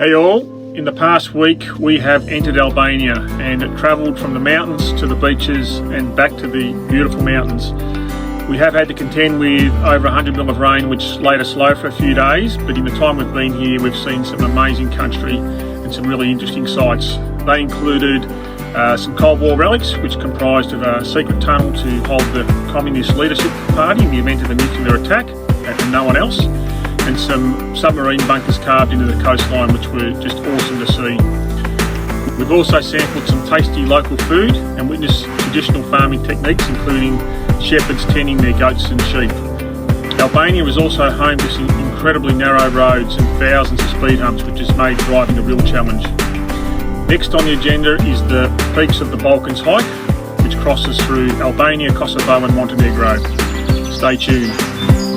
Hey all, in the past week we have entered Albania and travelled from the mountains to the beaches and back to the beautiful mountains. We have had to contend with over 100 mil of rain which laid us low for a few days, but in the time we've been here we've seen some amazing country and some really interesting sights. They included some Cold War relics which comprised of a secret tunnel to hold the Communist Leadership Party in the event of a nuclear attack and no one else, and some submarine bunkers carved into the coastline which were just awesome to see. We've also sampled some tasty local food and witnessed traditional farming techniques including shepherds tending their goats and sheep. Albania was also home to some incredibly narrow roads and thousands of speed humps which has made driving a real challenge. Next on the agenda is the peaks of the Balkans hike which crosses through Albania, Kosovo and Montenegro. Stay tuned.